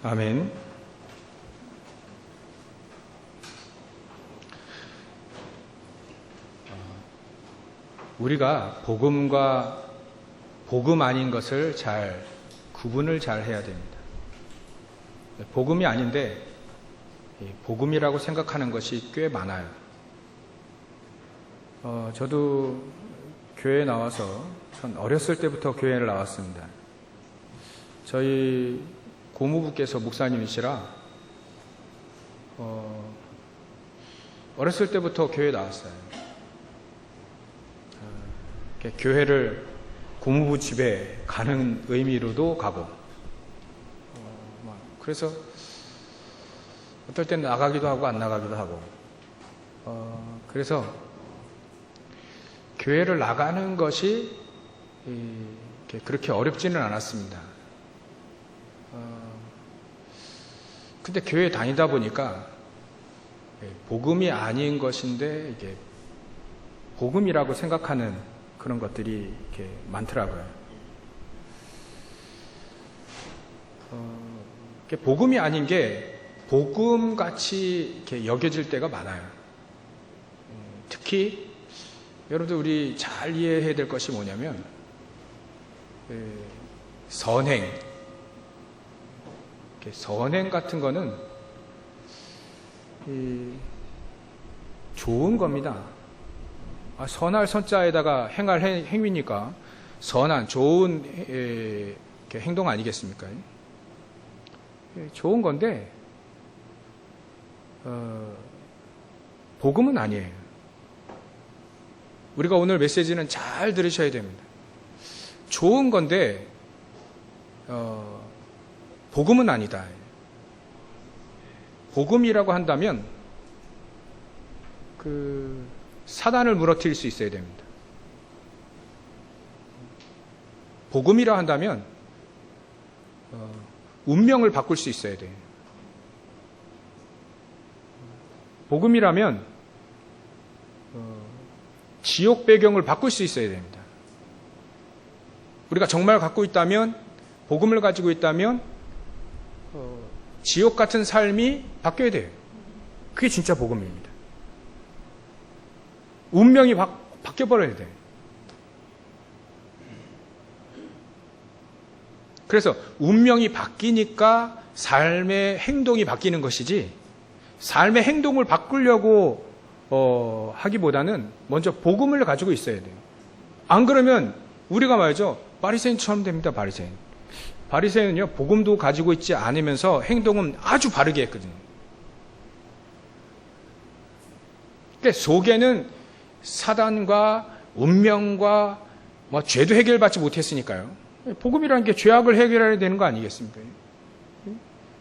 아멘. 우리가 복음과 복음 아닌 것을 구분을 잘 해야 됩니다. 복음이 아닌데 복음이라고 생각하는 것이 꽤 많아요. 저도 교회에 나와서 전 어렸을 때부터 교회를 나왔습니다. 저희 고모부께서 목사님이시라 어렸을 때부터 교회에 나왔어요. 교회를 고모부 집에 가는 의미로도 가고 그래서 어떨 땐 나가기도 하고 안 나가기도 하고 그래서 교회를 나가는 것이 그렇게 어렵지는 않았습니다. 근데 교회 다니다 보니까 복음이 아닌 것인데 이게 복음이라고 생각하는 그런 것들이 이렇게 많더라고요. 복음이 아닌 게 복음같이 이렇게 여겨질 때가 많아요. 특히 여러분들 우리 잘 이해해야 될 것이 뭐냐면 선행 같은 거는 좋은 겁니다. 선할 선자에다가 행할 행위니까 선한 좋은 행동 아니겠습니까? 좋은 건데 복음은 아니에요. 우리가 오늘 메시지는 잘 들으셔야 됩니다. 좋은 건데 복음은 아니다. 복음이라고 한다면 사단을 무너뜨릴 수 있어야 됩니다. 복음이라 한다면 운명을 바꿀 수 있어야 돼요. 복음이라면 지옥 배경을 바꿀 수 있어야 됩니다. 우리가 정말 갖고 있다면, 복음을 가지고 있다면 지옥 같은 삶이 바뀌어야 돼요. 그게 진짜 복음입니다. 운명이 바뀌어버려야 돼요. 그래서 운명이 바뀌니까 삶의 행동이 바뀌는 것이지, 삶의 행동을 바꾸려고 하기보다는 먼저 복음을 가지고 있어야 돼요. 안 그러면 우리가 말이죠, 바리새인처럼 됩니다. 바리새인은요, 복음도 가지고 있지 않으면서 행동은 아주 바르게 했거든요. 그러니까 속에는 사단과 운명과 죄도 해결받지 못했으니까요. 복음이라는 게 죄악을 해결해야 되는 거 아니겠습니까?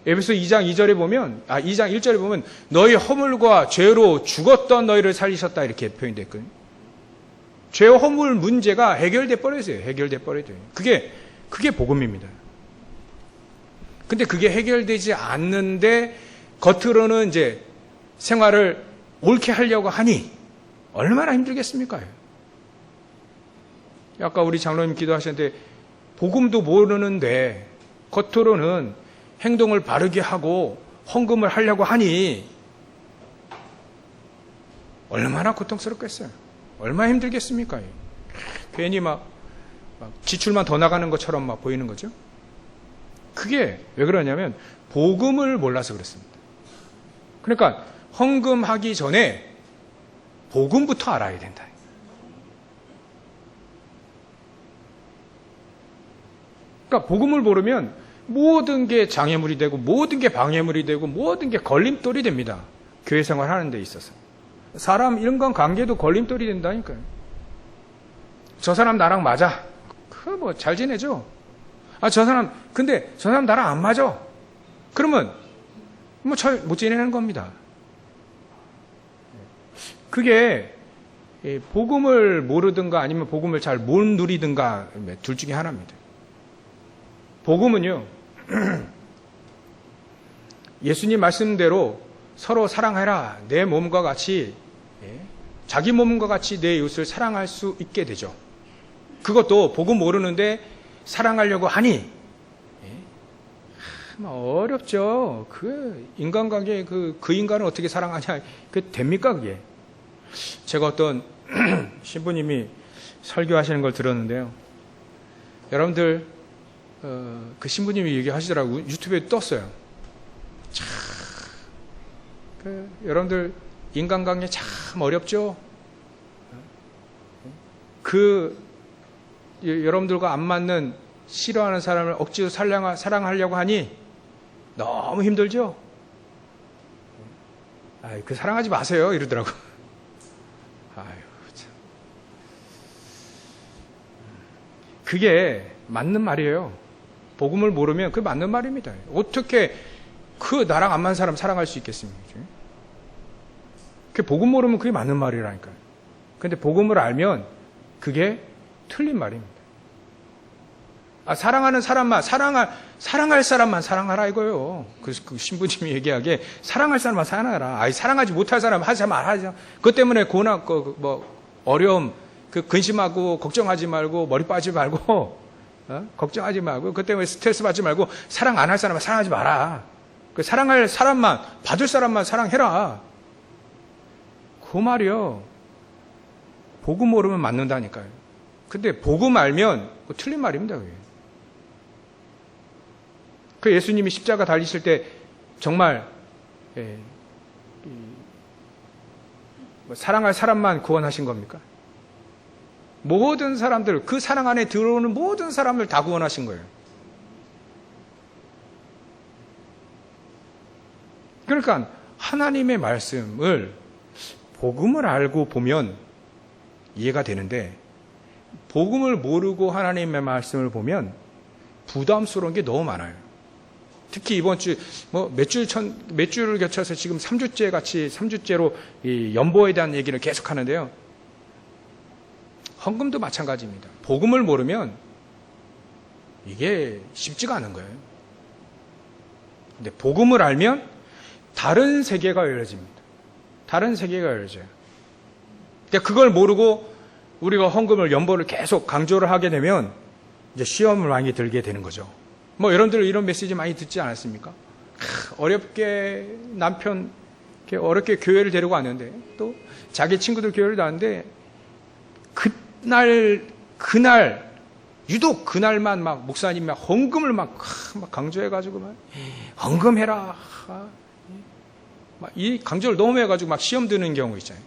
에베소 2장 2절에 보면, 2장 1절에 보면 너희 허물과 죄로 죽었던 너희를 살리셨다 이렇게 표현됐거든요. 죄와 허물 문제가 해결돼 버렸어요. 해결돼 버려요. 그게 복음입니다. 근데 그게 해결되지 않는데 겉으로는 이제 생활을 옳게 하려고 하니 얼마나 힘들겠습니까? 아까 우리 장로님 기도하셨는데 복음도 모르는데 겉으로는 행동을 바르게 하고 헌금을 하려고 하니 얼마나 고통스럽겠어요. 얼마나 힘들겠습니까? 괜히 막 지출만 더 나가는 것처럼 막 보이는 거죠. 그게 왜 그러냐면 복음을 몰라서 그렇습니다. 그러니까 헌금하기 전에 복음부터 알아야 된다. 그러니까 복음을 모르면 모든 게 장애물이 되고 모든 게 방해물이 되고 모든 게 걸림돌이 됩니다. 교회 생활하는 데 있어서. 사람 인간관계도 걸림돌이 된다니까요. 저 사람 나랑 맞아. 그거 잘 지내죠. 근데 저 사람 나랑 안 맞아. 그러면 잘 못 지내는 겁니다. 그게 복음을 모르든가 아니면 복음을 잘 못 누리든가 둘 중에 하나입니다. 복음은요, 예수님 말씀대로 서로 사랑해라. 내 몸과 같이, 자기 몸과 같이 내 이웃을 사랑할 수 있게 되죠. 그것도 복음 모르는데 사랑하려고 하니 참 어렵죠. 그 인간관계 그 인간을 어떻게 사랑하냐, 그 됩니까 그게? 제가 어떤 신부님이 설교하시는 걸 들었는데요. 여러분들 그 신부님이 얘기하시더라고요. 유튜브에 떴어요. 참, 여러분들 인간관계 참 어렵죠. 여러분들과 안 맞는 싫어하는 사람을 억지로 사랑하려고 하니 너무 힘들죠. 그 사랑하지 마세요 이러더라고. 참. 그게 맞는 말이에요. 복음을 모르면 그게 맞는 말입니다. 어떻게 나랑 안 맞는 사람 사랑할 수 있겠습니까? 복음 모르면 그게 맞는 말이라니까요. 근데 복음을 알면 그게 틀린 말입니다. 사랑하는 사람만, 사랑할 사람만 사랑하라 이거예요. 그래서 그 신부님이 얘기하기에 사랑할 사람만 사랑하라. 사랑하지 못할 사람 하지 말아야죠. 그것 때문에 고난, 어려움, 근심하고 걱정하지 말고 머리 빠지지 말고, 걱정하지 말고, 그것 때문에 스트레스 받지 말고 사랑 안 할 사람만 사랑하지 마라. 사랑할 사람만, 받을 사람만 사랑해라. 그 말이요. 복음 모르면 맞는다니까요. 근데 복음 알면 틀린 말입니다. 그게. 예수님이 십자가 달리실 때 정말 사랑할 사람만 구원하신 겁니까? 모든 사람들, 그 사랑 안에 들어오는 모든 사람을 다 구원하신 거예요. 그러니까 하나님의 말씀을 복음을 알고 보면 이해가 되는데 복음을 모르고 하나님의 말씀을 보면 부담스러운 게 너무 많아요. 특히 이번 주 몇 주를 거쳐서 지금 3주째로 이 연보에 대한 얘기를 계속 하는데요. 헌금도 마찬가지입니다. 복음을 모르면 이게 쉽지가 않은 거예요. 근데 복음을 알면 다른 세계가 열려집니다. 다른 세계가 열려져요. 그러니까 그걸 모르고 우리가 헌금을 연보를 계속 강조를 하게 되면 이제 시험을 많이 들게 되는 거죠. 여러분들 이런 메시지 많이 듣지 않았습니까? 어렵게 남편 어렵게 교회를 데리고 왔는데 또 자기 친구들 교회를 나왔는데 그날 유독 그날만 막 목사님 막 헌금을 막 강조해가지고 막 헌금해라 막 이 강조를 너무 해가지고 막 시험 드는 경우 있잖아요.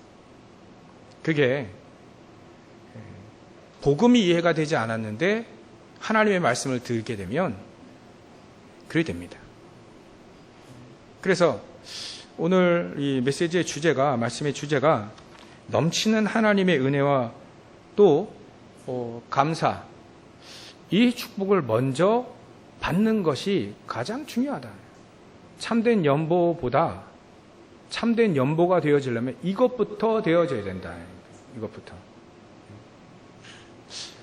그게 복음이 이해가 되지 않았는데 하나님의 말씀을 듣게 되면 그렇게 됩니다. 그래서 오늘 이 메시지의 주제가, 말씀의 주제가 넘치는 하나님의 은혜와 또 감사, 이 축복을 먼저 받는 것이 가장 중요하다. 참된 연보보다 참된 연보가 되어지려면 이것부터 되어져야 된다. 이것부터.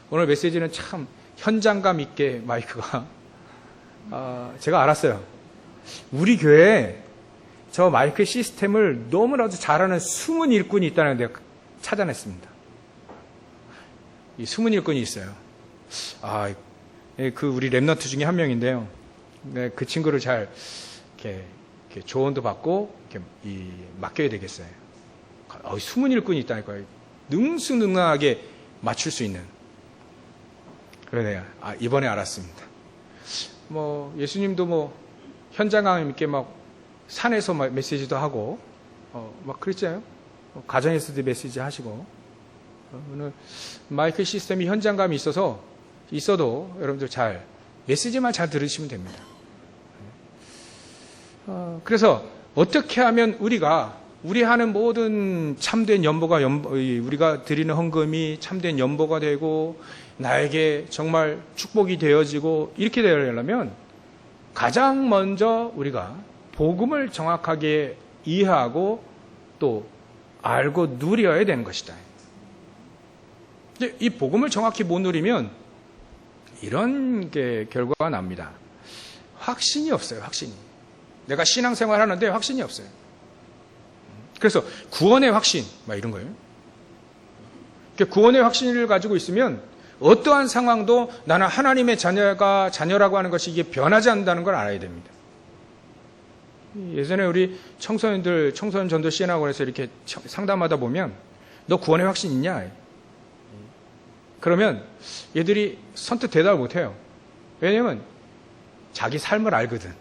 오늘 메시지는 참 현장감 있게 마이크가 제가 알았어요. 우리 교회에 저 마이크 시스템을 너무나도 잘하는 숨은 일꾼이 있다는 데 찾아냈습니다. 이 숨은 일꾼이 있어요. 그 우리 랩너트 중에 한 명인데요. 네, 그 친구를 잘 이렇게 조언도 받고 이렇게 맡겨야 되겠어요. 숨은 일꾼이 있다니까요. 능수능란하게 맞출 수 있는. 그래 내가 이번에 알았습니다. 예수님도 현장감 있게 산에서 메시지도 하고 그랬잖아요. 가정에서도 메시지 하시고 오늘 마이크 시스템이 현장감이 있어도 여러분들 메시지만 잘 들으시면 됩니다. 그래서 어떻게 하면 우리 하는 모든 참된 연보가 우리가 드리는 헌금이 참된 연보가 되고 나에게 정말 축복이 되어지고 이렇게 되려면 가장 먼저 우리가 복음을 정확하게 이해하고 또 알고 누려야 되는 것이다. 이 복음을 정확히 못 누리면 이런 게 결과가 납니다. 확신이 없어요. 확신이. 내가 신앙생활 하는데 확신이 없어요. 그래서 구원의 확신 이런 거예요. 구원의 확신을 가지고 있으면 어떠한 상황도 나는 하나님의 자녀라고 하는 것이 이게 변하지 않는다는 걸 알아야 됩니다. 예전에 우리 청소년 전도 시연학원에서 이렇게 상담하다 보면 너 구원의 확신 있냐? 그러면 얘들이 선뜻 대답을 못해요. 왜냐면 자기 삶을 알거든.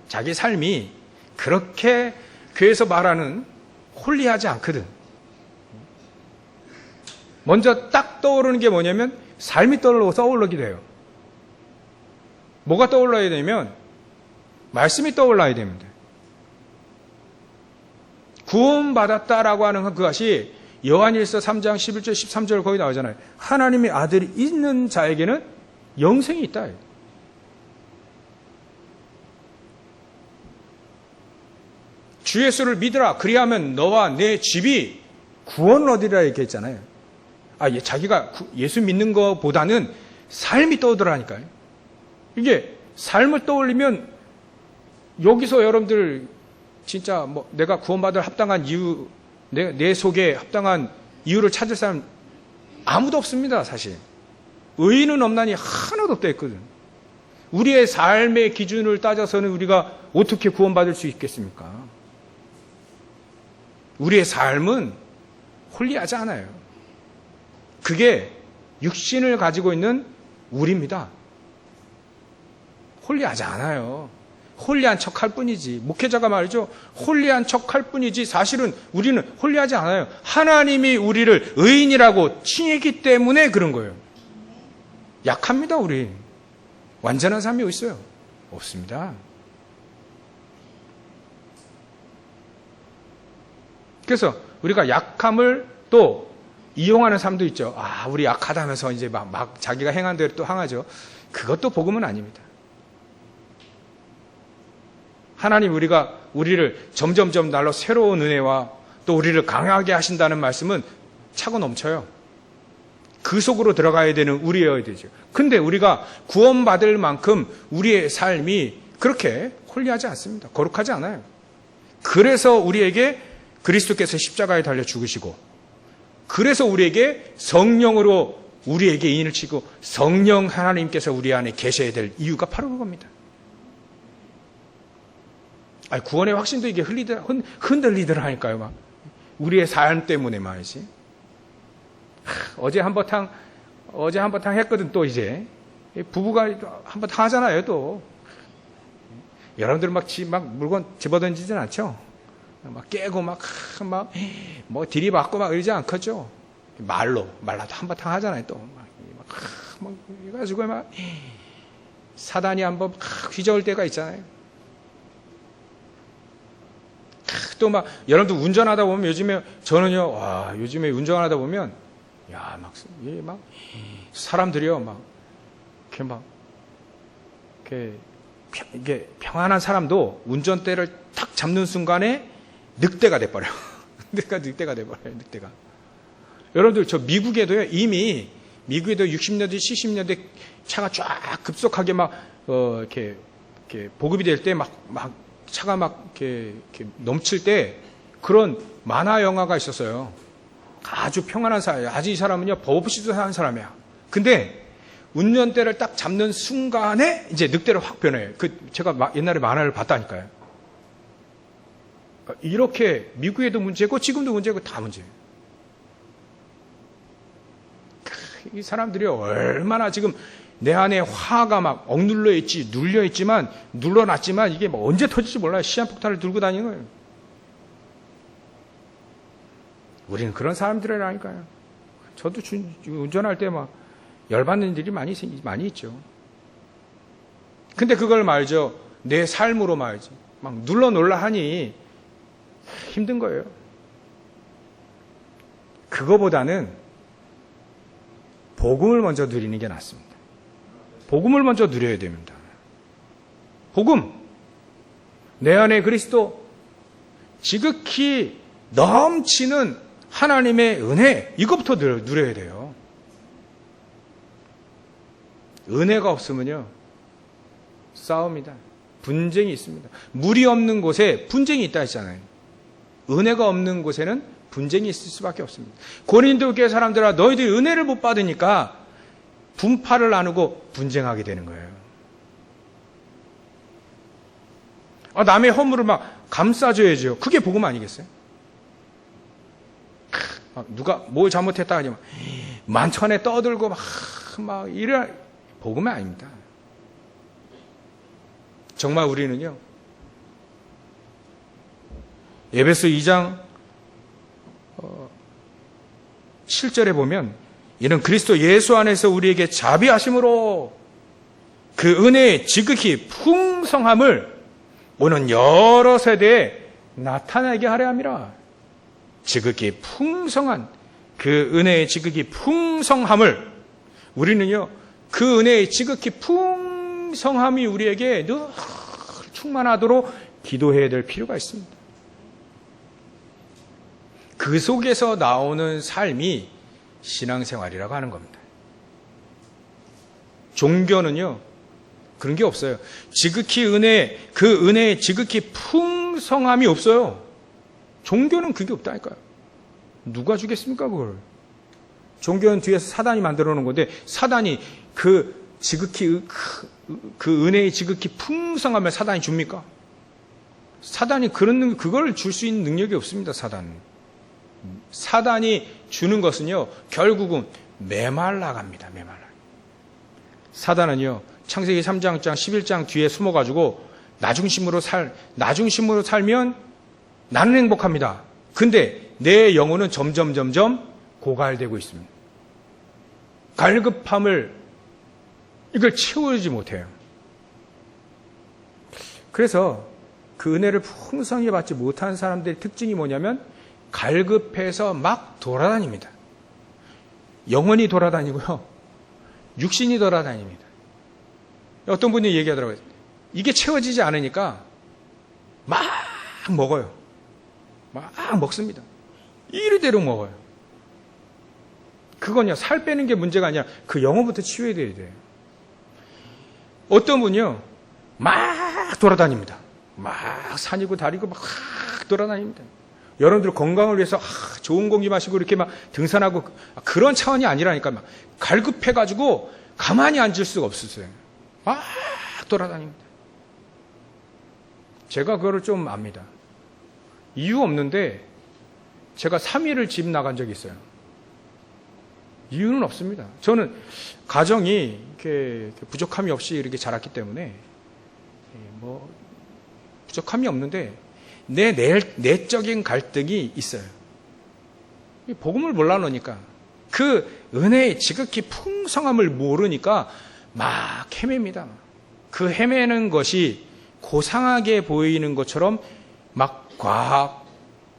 자기 삶이 그렇게 교회에서 말하는 홀리하지 않거든. 먼저 딱 떠오르는 게 뭐냐면 삶이 떠올르게 돼요. 뭐가 떠올라야 되냐면 말씀이 떠올라야 됩니다. 구원받았다라고 하는 그것이 요한일서 3장 11절 13절 거기 나오잖아요. 하나님의 아들이 있는 자에게는 영생이 있다. 주 예수를 믿으라. 그리하면 너와 내 집이 구원을 얻으리라 이렇게 했잖아요. 자기가 예수 믿는 것보다는 삶이 떠오르라니까요. 이게 삶을 떠올리면 여기서 여러분들 진짜 내가 구원받을 합당한 이유, 내 속에 합당한 이유를 찾을 사람 아무도 없습니다, 사실. 의인은 없나니 하나도 없다 했거든. 우리의 삶의 기준을 따져서는 우리가 어떻게 구원받을 수 있겠습니까? 우리의 삶은 홀리하지 않아요. 그게 육신을 가지고 있는 우리입니다. 홀리하지 않아요. 홀리한 척할 뿐이지. 목회자가 말이죠. 홀리한 척할 뿐이지 사실은 우리는 홀리하지 않아요. 하나님이 우리를 의인이라고 칭했기 때문에 그런 거예요. 약합니다, 우리. 완전한 삶이 어디 있어요? 없습니다. 그래서 우리가 약함을 또 이용하는 사람도 있죠. 우리 약하다면서 이제 막 자기가 행한 대로 또 항하죠. 그것도 복음은 아닙니다. 하나님 우리를 점점점 날로 새로운 은혜와 또 우리를 강하게 하신다는 말씀은 차고 넘쳐요. 그 속으로 들어가야 되는 우리여야 되죠. 근데 우리가 구원받을 만큼 우리의 삶이 그렇게 홀리하지 않습니다. 거룩하지 않아요. 그래서 우리에게 그리스도께서 십자가에 달려 죽으시고, 그래서 우리에게 성령으로 우리에게 인을 치고 성령 하나님께서 우리 안에 계셔야 될 이유가 바로 그겁니다. 구원의 확신도 이게 흔들리더라니까요. 막 우리의 삶 때문에 말이지. 어제 한바탕 했거든. 또 이제 부부가 한바탕 하잖아요. 또 여러분들 막 물건 집어던지진 않죠. 막 깨고 막 들이받고 막 이러지 않겠죠. 말라도 한바탕 하잖아요. 또 막 해가지고 막 사단이 한번 휘저을 때가 있잖아요. 또 여러분들 운전하다 보면 요즘에 운전하다 보면 사람들이요 이게 평안한 사람도 운전대를 탁 잡는 순간에 늑대가 돼버려요. 늑대가 돼버려요. 늑대가. 여러분들 저 미국에도요, 이미 미국에도 60년대 70년대 차가 쫙 급속하게 이렇게 보급이 될 때 차가 이렇게 넘칠 때 그런 만화 영화가 있었어요. 아주 평안한 사람, 아주 이 사람은요 법 없이도 사는 사람이야. 근데 운전대를 딱 잡는 순간에 이제 늑대로 확 변해요. 제가 옛날에 만화를 봤다니까요. 이렇게 미국에도 문제고 지금도 문제고 다 문제예요. 이 사람들이 얼마나 지금 내 안에 화가 막 억눌려 있지, 눌려 있지만, 눌러놨지만 이게 언제 터질지 몰라요. 시한폭탄을 들고 다니는 거예요. 우리는 그런 사람들이라니까요. 저도 운전할 때 열받는 일이 많이 있죠. 근데 그걸 말이죠. 내 삶으로 말이지. 눌러놓으려 하니 힘든 거예요. 그거보다는 복음을 먼저 누리는 게 낫습니다. 복음을 먼저 누려야 됩니다. 복음. 내 안에 그리스도, 지극히 넘치는 하나님의 은혜, 이것부터 누려야 돼요. 은혜가 없으면요, 싸웁니다. 분쟁이 있습니다. 물이 없는 곳에 분쟁이 있다 했잖아요. 은혜가 없는 곳에는 분쟁이 있을 수밖에 없습니다. 고린도 교회 사람들아, 너희들이 은혜를 못 받으니까 분파를 나누고 분쟁하게 되는 거예요. 남의 허물을 막 감싸줘야죠. 그게 복음 아니겠어요? 누가 뭘 잘못했다 하지만 만천에 떠들고 막 이래 복음이 아닙니다. 정말 우리는요, 에베소 2장 7절에 보면 이는 그리스도 예수 안에서 우리에게 자비하심으로 그 은혜의 지극히 풍성함을 오는 여러 세대에 나타나게 하려 함이라. 지극히 풍성한 그 은혜의 지극히 풍성함을 우리는요, 그 은혜의 지극히 풍성함이 우리에게 늘 충만하도록 기도해야 될 필요가 있습니다. 그 속에서 나오는 삶이 신앙생활이라고 하는 겁니다. 종교는요, 그런 게 없어요. 지극히 그 은혜의 지극히 풍성함이 없어요. 종교는 그게 없다니까요. 누가 주겠습니까, 그걸? 종교는 뒤에서 사단이 만들어 놓은 건데, 사단이 그 은혜의 지극히 풍성함을 사단이 줍니까? 사단이 그걸 줄 수 있는 능력이 없습니다, 사단은. 사단이 주는 것은요, 결국은 메말라갑니다, 메말라. 사단은요, 창세기 3장 11장 뒤에 숨어가지고, 나중심으로 살면 나는 행복합니다. 근데 내 영혼은 점점 고갈되고 있습니다. 갈급함을 이걸 채우지 못해요. 그래서 그 은혜를 풍성히 받지 못하는 사람들의 특징이 뭐냐면 갈급해서 막 돌아다닙니다. 영혼이 돌아다니고요, 육신이 돌아다닙니다. 어떤 분이 얘기하더라고요. 이게 채워지지 않으니까 막 먹어요. 막 먹습니다. 이리대로 먹어요. 그건요, 살 빼는 게 문제가 아니라 그 영혼부터 치유해야 돼요. 어떤 분이요, 막 돌아다닙니다. 막 산이고 다리고 막 돌아다닙니다. 여러분들 건강을 위해서 좋은 공기 마시고 이렇게 막 등산하고 그런 차원이 아니라니까. 막 갈급해가지고 가만히 앉을 수가 없었어요. 막 돌아다닙니다. 제가 그거를 좀 압니다. 이유 없는데 제가 3일을 집 나간 적이 있어요. 이유는 없습니다. 저는 가정이 이렇게 부족함이 없이 이렇게 자랐기 때문에 부족함이 없는데 내 내적인 갈등이 있어요. 복음을 몰라놓으니까, 그 은혜의 지극히 풍성함을 모르니까 막 헤맵니다. 그 헤매는 것이 고상하게 보이는 것처럼 막 과학,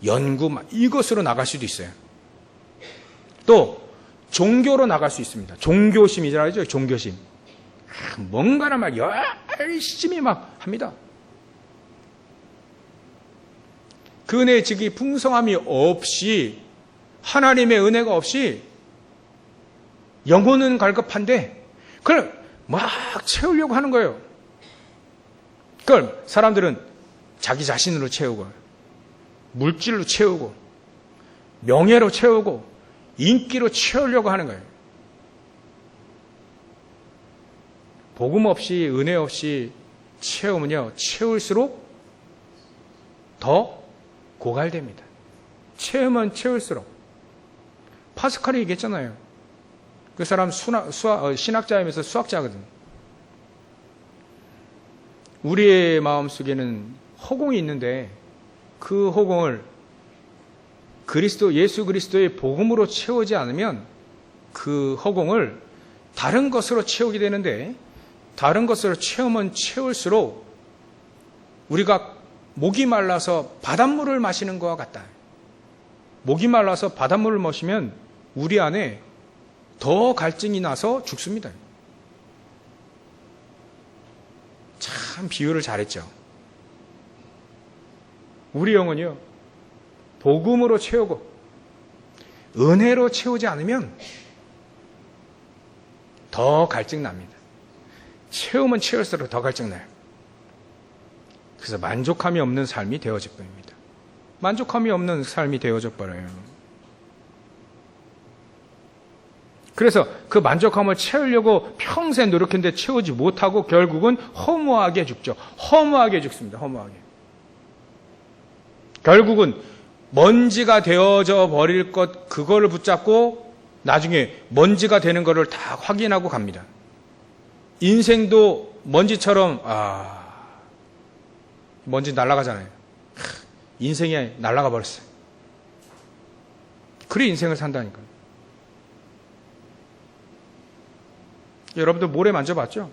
연구 이것으로 나갈 수도 있어요. 또 종교로 나갈 수 있습니다. 종교심이라고 하죠. 종교심. 뭔가를 막 열심히 막 합니다. 그 은혜의 지극히 풍성함이 없이, 하나님의 은혜가 없이 영혼은 갈급한데 그걸 막 채우려고 하는 거예요. 그걸 사람들은 자기 자신으로 채우고, 물질로 채우고, 명예로 채우고, 인기로 채우려고 하는 거예요. 복음 없이, 은혜 없이 채우면요, 채울수록 더 고갈됩니다. 채우면 채울수록. 파스칼이 얘기했잖아요. 그 사람 신학자이면서 수학자거든. 우리의 마음속에는 허공이 있는데 그 허공을 예수 그리스도의 복음으로 채우지 않으면 그 허공을 다른 것으로 채우게 되는데, 다른 것으로 채우면 채울수록 우리가 목이 말라서 바닷물을 마시는 것과 같다. 목이 말라서 바닷물을 마시면 우리 안에 더 갈증이 나서 죽습니다. 참 비유를 잘했죠. 우리 영혼이요, 복음으로 채우고 은혜로 채우지 않으면 더 갈증 납니다. 채우면 채울수록 더 갈증 나요. 그래서 만족함이 없는 삶이 되어져 버립니다. 만족함이 없는 삶이 되어져 버려요. 그래서 그 만족함을 채우려고 평생 노력했는데 채우지 못하고 결국은 허무하게 죽죠. 허무하게 죽습니다. 허무하게. 결국은 먼지가 되어져 버릴 것, 그거를 붙잡고 나중에 먼지가 되는 거를 다 확인하고 갑니다. 인생도 먼지처럼, 먼지 날아가잖아요. 인생이 날아가 버렸어요. 그래 인생을 산다니까요. 여러분들 모래 만져봤죠?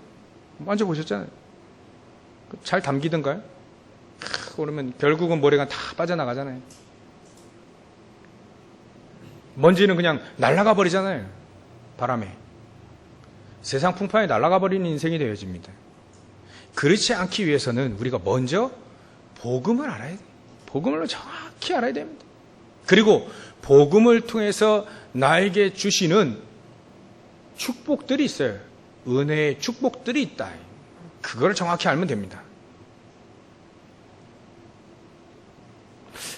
만져보셨잖아요. 잘 담기던가요? 그러면 결국은 모래가 다 빠져나가잖아요. 먼지는 그냥 날아가 버리잖아요. 바람에. 세상 풍파에 날아가 버리는 인생이 되어집니다. 그렇지 않기 위해서는 우리가 먼저 복음을 알아야 돼요. 복음을 정확히 알아야 됩니다. 그리고 복음을 통해서 나에게 주시는 축복들이 있어요. 은혜의 축복들이 있다. 그걸 정확히 알면 됩니다.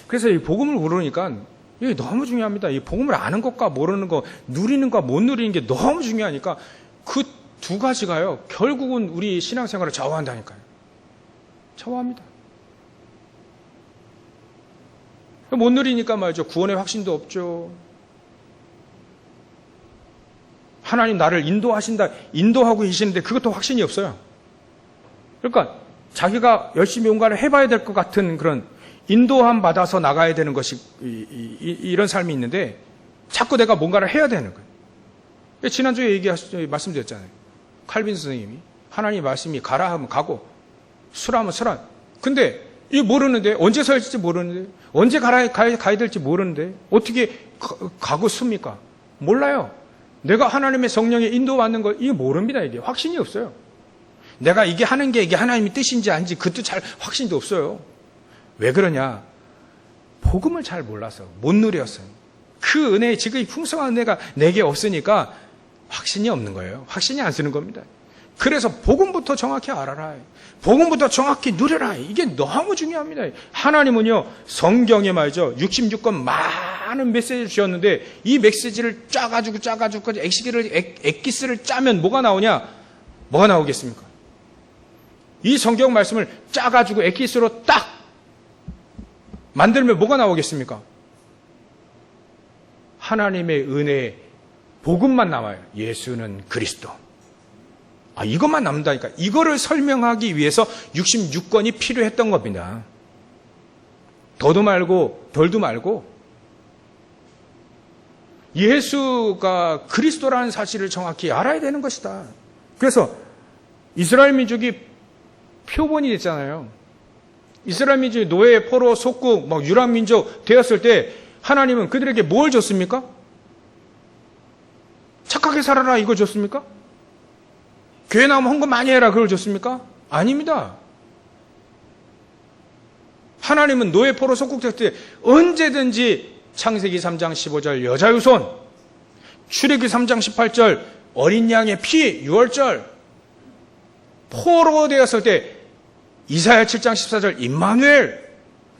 그래서 이 복음을 모르니까 이게 너무 중요합니다. 이 복음을 아는 것과 모르는 것, 누리는 것과 못 누리는 게 너무 중요하니까 그 두 가지가요. 결국은 우리 신앙생활을 좌우한다니까요. 좌우합니다. 못 누리니까 말이죠. 구원의 확신도 없죠. 하나님 나를 인도하고 계시는데 그것도 확신이 없어요. 그러니까 자기가 열심히 뭔가를 해봐야 될 것 같은 그런 인도함 받아서 나가야 되는 것이 이런 삶이 있는데 자꾸 내가 뭔가를 해야 되는 거예요. 지난주에 말씀드렸잖아요. 칼빈 선생님이 하나님 말씀이 가라 하면 가고 서라면 서라. 근데 이거 모르는데 언제 서야 할지 모르는데 언제 가야 될지 모르는데 어떻게 가고 씁니까? 몰라요. 내가 하나님의 성령에 인도받는 걸 이게 모릅니다. 이게 확신이 없어요. 내가 이게 하는 게 이게 하나님의 뜻인지 아닌지 그것도 잘 확신도 없어요. 왜 그러냐? 복음을 잘 몰라서 못 누렸어요. 그 은혜, 지금 이 풍성한 은혜가 내게 없으니까 확신이 없는 거예요. 확신이 안 쓰는 겁니다. 그래서 복음부터 정확히 알아라. 복음부터 정확히 누려라. 이게 너무 중요합니다. 하나님은요, 성경에 말이죠. 66권 많은 메시지를 주셨는데 이 메시지를 짜가지고 엑기스를 짜면 뭐가 나오냐? 뭐가 나오겠습니까? 이 성경 말씀을 짜가지고 엑기스로 딱 만들면 뭐가 나오겠습니까? 하나님의 은혜의 복음만 남아요. 예수는 그리스도. 이것만 남는다니까. 이거를 설명하기 위해서 66권이 필요했던 겁니다. 더도 말고 덜도 말고 예수가 그리스도라는 사실을 정확히 알아야 되는 것이다. 그래서 이스라엘 민족이 표본이 됐잖아요. 이스라엘 민족이 노예, 포로, 속국, 유랑 민족 되었을 때 하나님은 그들에게 뭘 줬습니까? 착하게 살아라 이거 줬습니까? 교회 나오면 헌금 많이 해라 그걸 줬습니까? 아닙니다. 하나님은 노예, 포로, 속국 됐을 때 언제든지 창세기 3장 15절 여자의 손, 출애굽기 3장 18절 어린 양의 피, 유월절, 포로 되었을 때 이사야 7장 14절 임마누엘,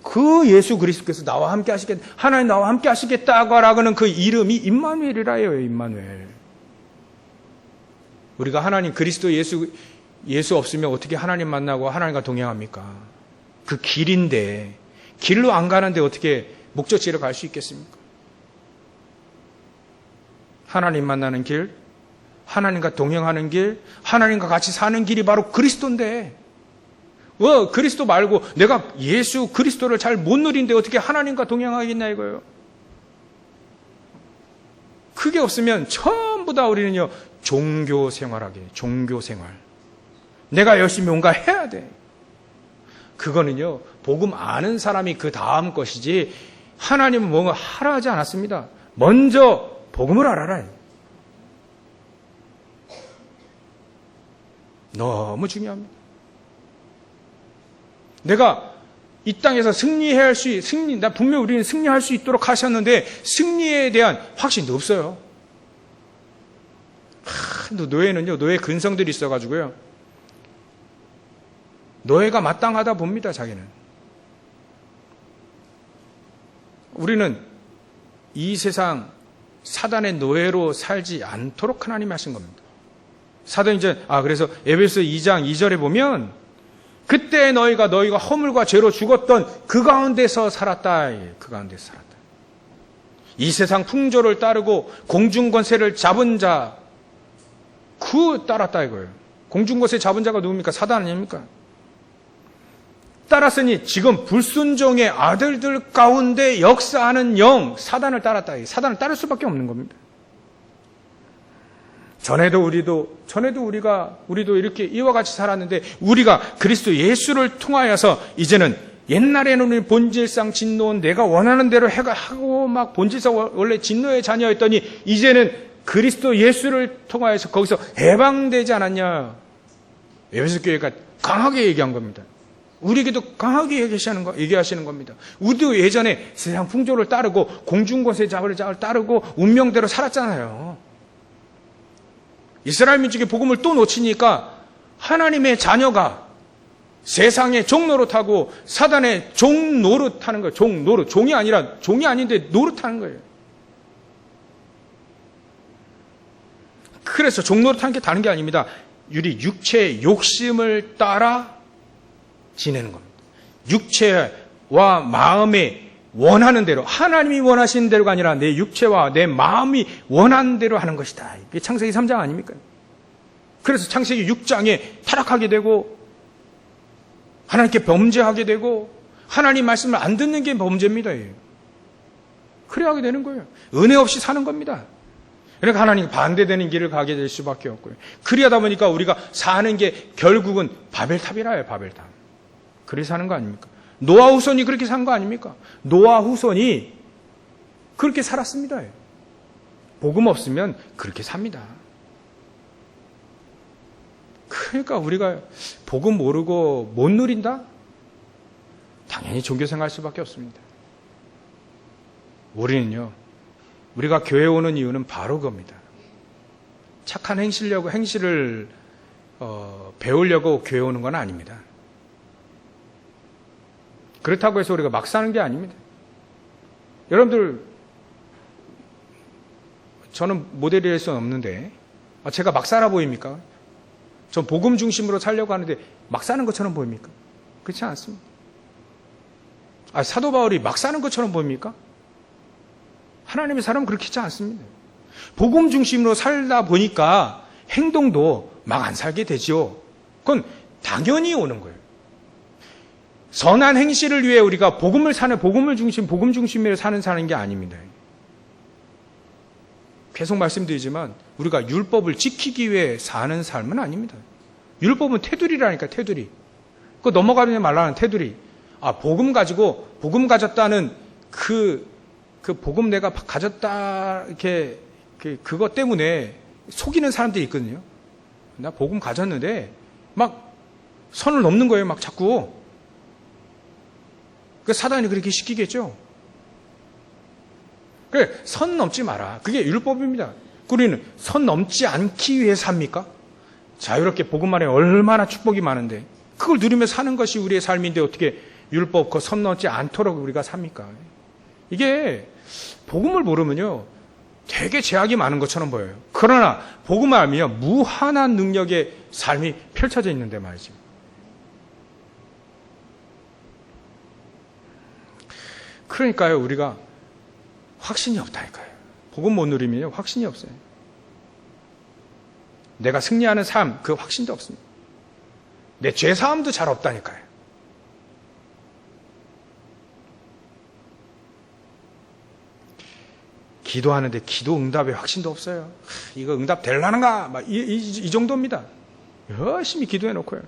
그 예수 그리스도께서 나와 함께 하시겠다, 하나님 나와 함께 하시겠다고 하는 그 이름이 임마누엘이라요. 임마누엘. 우리가 하나님 그리스도 예수 없으면 어떻게 하나님 만나고 하나님과 동행합니까? 그 길인데 길로 안 가는데 어떻게 목적지로 갈 수 있겠습니까? 하나님 만나는 길, 하나님과 동행하는 길, 하나님과 같이 사는 길이 바로 그리스도인데 그리스도 말고 내가 예수 그리스도를 잘 못 누린데 어떻게 하나님과 동행하겠냐 이거예요. 그게 없으면 전부 다 우리는요 종교 생활하게, 종교 생활. 내가 열심히 뭔가 해야 돼. 그거는요 복음 아는 사람이 그 다음 것이지 하나님은 뭔가 하라 하지 않았습니다. 먼저 복음을 알아라. 너무 중요합니다. 내가 이 땅에서 나 분명 우리는 승리할 수 있도록 하셨는데 승리에 대한 확신도 없어요. 노예는요, 노예 근성들이 있어가지고요. 노예가 마땅하다 봅니다, 자기는. 우리는 이 세상 사단의 노예로 살지 않도록 하나님이 하신 겁니다. 사도행전 그래서 에베소 2장 2절에 보면 그때 너희가 허물과 죄로 죽었던 그 가운데서 살았다. 그 가운데서 살았다. 이 세상 풍조를 따르고 공중권세를 잡은 자 따랐다 이거예요. 공중권세 잡은 자가 누굽니까? 사단 아닙니까? 따랐으니 지금 불순종의 아들들 가운데 역사하는 영 사단을 따랐다. 사단을 따를 수밖에 없는 겁니다. 전에도 우리도 이렇게 이와 같이 살았는데 우리가 그리스도 예수를 통하여서 이제는 옛날에는 우리 본질상 진노는 내가 원하는 대로 하고 막 본질상 원래 진노의 자녀였더니 이제는 그리스도 예수를 통하여서 거기서 해방되지 않았냐. 에베소 교회가 강하게 얘기한 겁니다. 우리에게도 강하게 얘기하시는 겁니다. 우리도 예전에 세상 풍조를 따르고 공중권세 잡을 따르고 운명대로 살았잖아요. 이스라엘 민족의 복음을 또 놓치니까 하나님의 자녀가 세상의 종 노릇하고 사단의 종 노릇하는 거예요. 종이 아니라 종이 아닌데 노릇하는 거예요. 그래서 종 노릇하는 게 다른 게 아닙니다. 우리 육체의 욕심을 따라 지내는 겁니다. 육체와 마음의 원하는 대로 하나님이 원하시는 대로가 아니라 내 육체와 내 마음이 원하는 대로 하는 것이다. 이게 창세기 3장 아닙니까? 그래서 창세기 6장에 타락하게 되고 하나님께 범죄하게 되고 하나님 말씀을 안 듣는 게 범죄입니다. 그래 하게 되는 거예요. 은혜 없이 사는 겁니다. 그러니까 하나님 반대되는 길을 가게 될 수밖에 없고요. 그리하다 보니까 우리가 사는 게 결국은 바벨탑이라요. 바벨탑. 그렇게 사는 거 아닙니까? 노아 후손이 그렇게 산 거 아닙니까? 노아 후손이 그렇게 살았습니다. 복음 없으면 그렇게 삽니다. 그러니까 우리가 복음 모르고 못 누린다? 당연히 종교생활 할 수밖에 없습니다. 우리가 교회 오는 이유는 바로 그겁니다. 착한 행실을 배우려고 교회 오는 건 아닙니다. 그렇다고 해서 우리가 막 사는 게 아닙니다. 여러분들, 저는 모델이 될 수는 없는데 제가 막 살아 보입니까? 전 복음 중심으로 살려고 하는데 막 사는 것처럼 보입니까? 그렇지 않습니다. 사도 바울이 막 사는 것처럼 보입니까? 하나님의 사람은 그렇게 하지 않습니다. 복음 중심으로 살다 보니까 행동도 막 안 살게 되죠. 그건 당연히 오는 거예요. 선한 행실을 위해 우리가 복음 중심으로 사는 게 아닙니다. 계속 말씀드리지만 우리가 율법을 지키기 위해 사는 삶은 아닙니다. 율법은 테두리라니까, 테두리. 그거 넘어가지 말라는 테두리. 복음 가졌다는 그 복음 내가 가졌다, 이렇게, 그것 때문에 속이는 사람들이 있거든요. 나 복음 가졌는데, 막, 선을 넘는 거예요, 막 자꾸. 사단이 그렇게 시키겠죠. 그래, 선 넘지 마라. 그게 율법입니다. 우리는 선 넘지 않기 위해 삽니까? 자유롭게 복음 안에 얼마나 축복이 많은데, 그걸 누리며 사는 것이 우리의 삶인데 어떻게 율법, 그 선 넘지 않도록 우리가 삽니까? 이게, 복음을 모르면요, 되게 제약이 많은 것처럼 보여요. 그러나, 복음을 알면 무한한 능력의 삶이 펼쳐져 있는데 말이죠. 그러니까요, 우리가 확신이 없다니까요. 복음 못 누리면 확신이 없어요. 내가 승리하는 삶, 그 확신도 없습니다. 내 죄사함도 잘 없다니까요. 기도하는데 기도 응답의 확신도 없어요. 이거 응답 되려는가? 막 이 정도입니다. 열심히 기도해놓고요.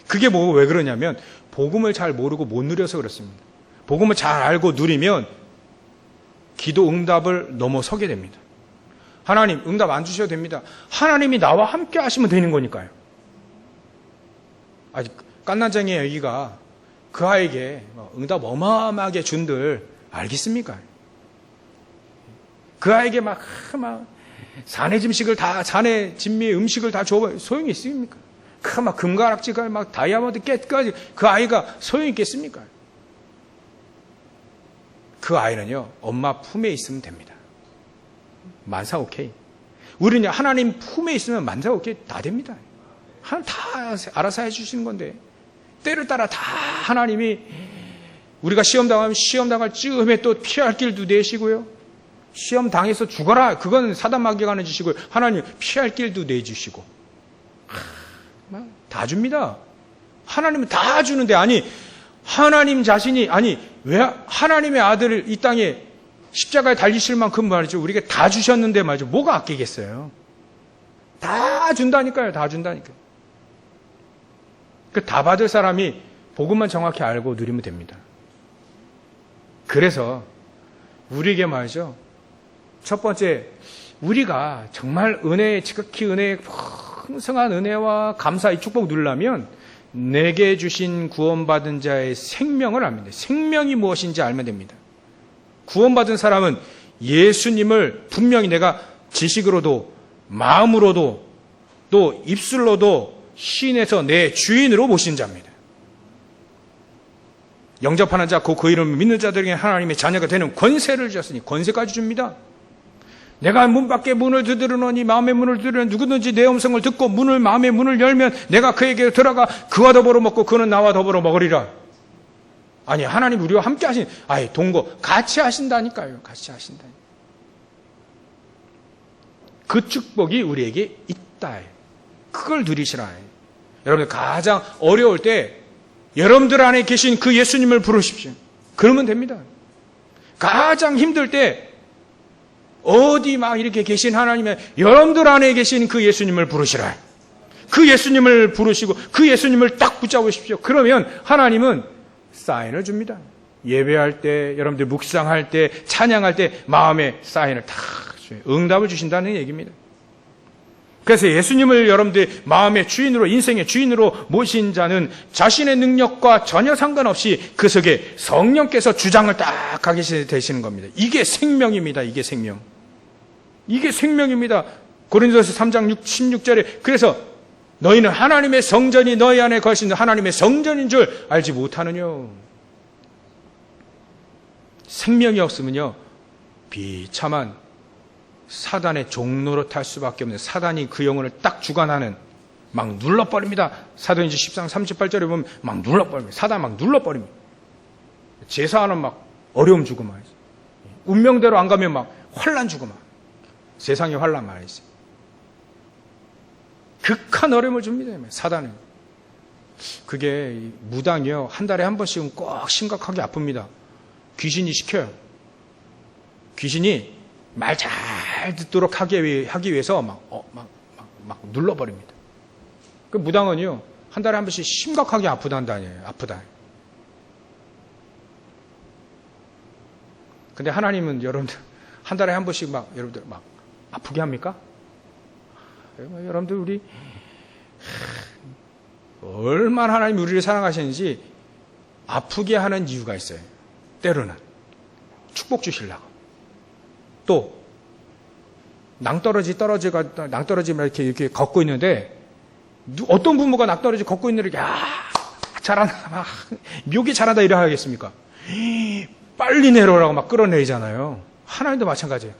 그게 왜 그러냐면 복음을 잘 모르고 못 누려서 그렇습니다. 복음을 잘 알고 누리면 기도 응답을 넘어서게 됩니다. 하나님 응답 안 주셔도 됩니다. 하나님이 나와 함께 하시면 되는 거니까요. 깐난쟁이 애기가 그 아이에게 응답 어마어마하게 준들 알겠습니까? 그 아이에게 막 사내 진미의 음식을 다 줘 소용이 있습니까? 막 금가락지가 막 다이아몬드 깨까지 그 아이가 소용이 있겠습니까? 그 아이는요, 엄마 품에 있으면 됩니다. 만사 오케이. 우리는 하나님 품에 있으면 만사 오케이 다 됩니다. 하나님 다 알아서 해주시는 건데, 때를 따라 다 하나님이 우리가 시험 당하면 시험 당할 즈음에 또 피할 길도 내시고요. 시험 당해서 죽어라. 그건 사단 마귀가 하는 짓이고요. 하나님 피할 길도 내주시고. 다 줍니다. 하나님은 다 주는데, 아니, 하나님 자신이, 아니, 왜 하나님의 아들을 이 땅에 십자가에 달리실 만큼 말이죠. 우리가 다 주셨는데 말이죠. 뭐가 아끼겠어요? 다 준다니까요. 다 준다니까요. 그 다 받을 사람이 복음만 정확히 알고 누리면 됩니다. 그래서 우리에게 말이죠. 첫 번째, 우리가 정말 은혜, 지극히 은혜, 풍성한 은혜와 감사의 축복 누리려면 내게 주신 구원받은 자의 생명을 압니다. 생명이 무엇인지 알면 됩니다. 구원받은 사람은 예수님을 분명히 내가 지식으로도 마음으로도 또 입술로도 시인해서 내 주인으로 모신 자입니다. 영접하는 자, 그 이름을 믿는 자들에게 하나님의 자녀가 되는 권세를 주셨으니 권세까지 줍니다. 내가 문 밖에 문을 두드리노니 마음의 문을 두드리는 누구든지 내 음성을 듣고 마음의 문을 열면 내가 그에게 들어가 그와 더불어 먹고 그는 나와 더불어 먹으리라. 아니, 하나님 우리와 함께 하신, 동거, 같이 하신다니까요. 같이 하신다니까요. 그 축복이 우리에게 있다. 그걸 누리시라. 여러분들 가장 어려울 때 여러분들 안에 계신 그 예수님을 부르십시오. 그러면 됩니다. 가장 힘들 때 어디 막 이렇게 계신 하나님의 여러분들 안에 계신 그 예수님을 부르시라. 그 예수님을 부르시고 그 예수님을 딱 붙잡으십시오. 그러면 하나님은 사인을 줍니다. 예배할 때, 여러분들 묵상할 때, 찬양할 때 마음의 사인을 다 줘요. 응답을 주신다는 얘기입니다. 그래서 예수님을 여러분들 마음의 주인으로, 인생의 주인으로 모신 자는 자신의 능력과 전혀 상관없이 그 속에 성령께서 주장을 딱 하게 되시는 겁니다. 이게 생명입니다. 이게 생명. 이게 생명입니다. 고린도서 3장 16절에 그래서 너희는 하나님의 성전이 너희 안에 거하신 하나님의 성전인 줄 알지 못하느냐. 생명이 없으면요, 비참한 사단의 종로로 탈 수밖에 없는, 사단이 그 영혼을 딱 주관하는, 막 눌러버립니다. 사도행전 10장 38절에 보면 막 눌러버립니다. 사단 막 눌러버립니다. 제사하는 막 어려움 주고 말이죠. 운명대로 안 가면 막 환난 주고 막. 세상의 환난 말이죠. 극한 어려움을 줍니다. 사단은. 그게 무당이요, 한 달에 한 번씩은 꼭 심각하게 아픕니다. 귀신이 시켜요. 귀신이 말 잘 듣도록 하기 위해서 막 눌러버립니다. 그 무당은요, 한 달에 한 번씩 심각하게 아프단다니에요. 아프다. 근데 하나님은 여러분들 한 달에 한 번씩 막 여러분들 막 아프게 합니까? 여러분들 우리 얼마나 하나님이 우리를 사랑하시는지 아프게 하는 이유가 있어요. 때로는 축복 주시려고. 또 낭떠러지 이렇게 걷고 있는데 어떤 부모가 낭떠러지 걷고 있는 이렇게 잘한다, 막 묘기 잘한다 이래 하겠습니까? 빨리 내려오라고 막 끌어내리잖아요. 하나님도 마찬가지예요.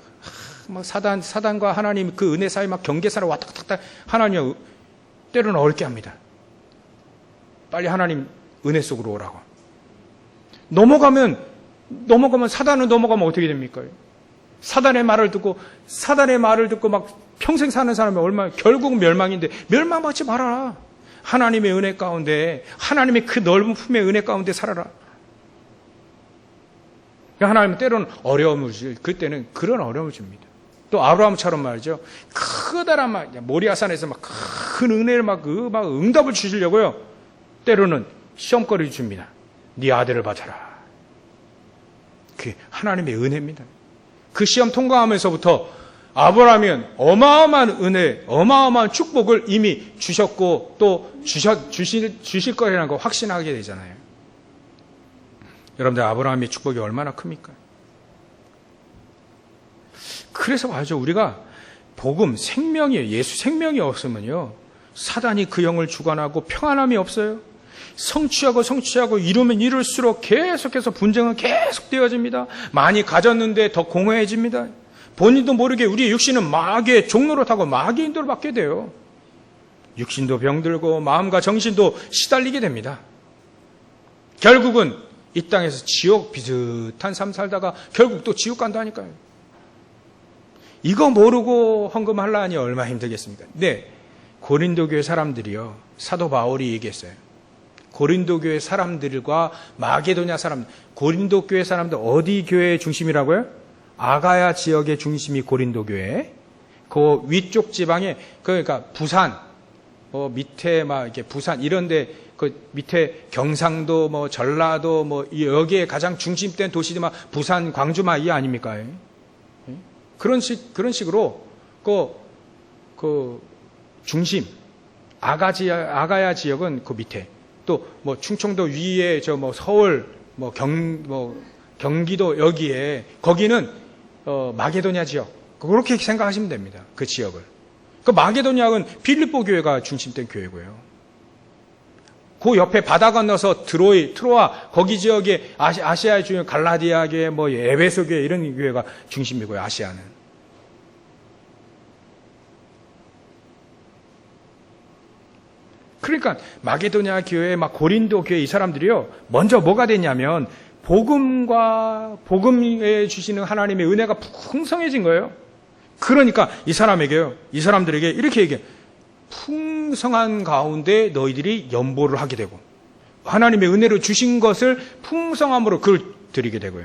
막 사단과 하나님 그 은혜 사이 막 경계사를 왔다 갔다 하나님 때로는 어렵게 합니다. 빨리 하나님 은혜 속으로 오라고. 넘어가면 사단은 넘어가면 어떻게 됩니까? 사단의 말을 듣고 막 평생 사는 사람이 얼마나, 결국은 멸망인데 멸망받지 말아라. 하나님의 은혜 가운데, 하나님의 그 넓은 품의 은혜 가운데 살아라. 하나님은 때로는 어려움을 주실, 그때는 그런 어려움을 줍니다. 또 아브라함처럼 말이죠. 크다란 모리아산에서 막 큰 은혜를 막 응답을 주시려고요. 때로는 시험거리를 줍니다. 네 아들을 바쳐라. 그게 하나님의 은혜입니다. 그 시험 통과하면서부터 아브라함은 어마어마한 은혜, 어마어마한 축복을 이미 주셨고 또 주실 거라는 거 확신하게 되잖아요. 여러분들 아브라함의 축복이 얼마나 큽니까? 그래서 말이죠. 우리가 복음, 생명이에요. 예수 생명이 없으면요, 사단이 그 영을 주관하고 평안함이 없어요. 성취하고 이루면 이룰수록 계속해서 분쟁은 계속 되어집니다. 많이 가졌는데 더 공허해집니다. 본인도 모르게 우리의 육신은 마귀의 종로로 타고 마귀의 인도를 받게 돼요. 육신도 병들고 마음과 정신도 시달리게 됩니다. 결국은 이 땅에서 지옥 비슷한 삶 살다가 결국 또 지옥 간다니까요. 이거 모르고 헌금하려니 얼마나 힘들겠습니까? 네, 고린도 교회 사람들이요, 사도 바울이 얘기했어요. 고린도 교회 사람들과 마게도냐 사람들, 고린도 교회 사람들 어디 교회의 중심이라고요? 아가야 지역의 중심이 고린도 교회. 그 위쪽 지방에, 그러니까 부산, 밑에 막 이렇게 부산 이런데 그 밑에 경상도 뭐 전라도 뭐 여기에 가장 중심된 도시들 막 부산, 광주 막 이 아닙니까? 그런 식으로 그 중심 아가야 지역은 그 밑에 또 뭐 충청도 위에 저 뭐 서울 뭐 경기도 여기에 거기는 마게도냐 지역 그렇게 생각하시면 됩니다. 그 지역을. 그 마게도냐는 빌립보 교회가 중심된 교회고요. 그 옆에 바다 건너서 트로아 거기 지역에 아시아 중에 갈라디아 교회 뭐 에베소 교회 이런 교회가 중심이고요. 아시아는. 그러니까 마게도냐 교회, 막 고린도 교회 이 사람들이요. 먼저 뭐가 됐냐면 복음에 주시는 하나님의 은혜가 풍성해진 거예요. 그러니까 이 사람들에게 이렇게 얘기해. 풍성한 가운데 너희들이 연보를 하게 되고 하나님의 은혜로 주신 것을 풍성함으로 그걸 드리게 되고요.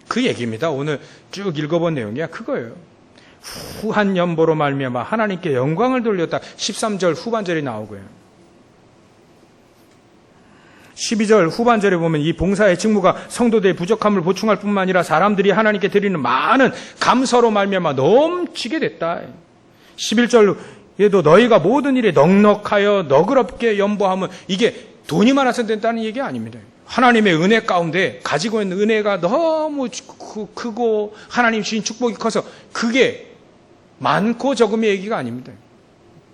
그 얘기입니다. 오늘 쭉 읽어본 내용이야. 그거예요. 후한 연보로 말미암아 하나님께 영광을 돌렸다. 13절 후반절이 나오고요. 12절 후반절에 보면 이 봉사의 직무가 성도들의 부족함을 보충할 뿐만 아니라 사람들이 하나님께 드리는 많은 감사로 말미암아 넘치게 됐다. 11절에도 너희가 모든 일에 넉넉하여 너그럽게 연보하면 이게 돈이 많아서 된다는 얘기 아닙니다. 하나님의 은혜 가운데 가지고 있는 은혜가 너무 크고 하나님 주신 축복이 커서 그게 많고 적음의 얘기가 아닙니다.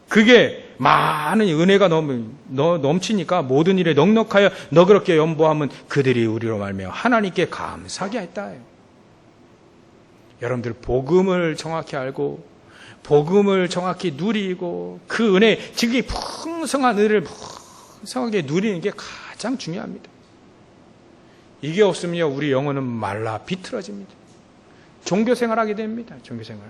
그게 많은 은혜가 넘치니까 모든 일에 넉넉하여 너그럽게 연보하면 그들이 우리로 말미암아 하나님께 감사하게 했다. 여러분들 복음을 정확히 알고 복음을 정확히 누리고 그 은혜, 즉 이 풍성한 은혜를 풍성하게 누리는 게 가장 중요합니다. 이게 없으면 우리 영혼은 말라 비틀어집니다. 종교생활하게 됩니다. 종교생활.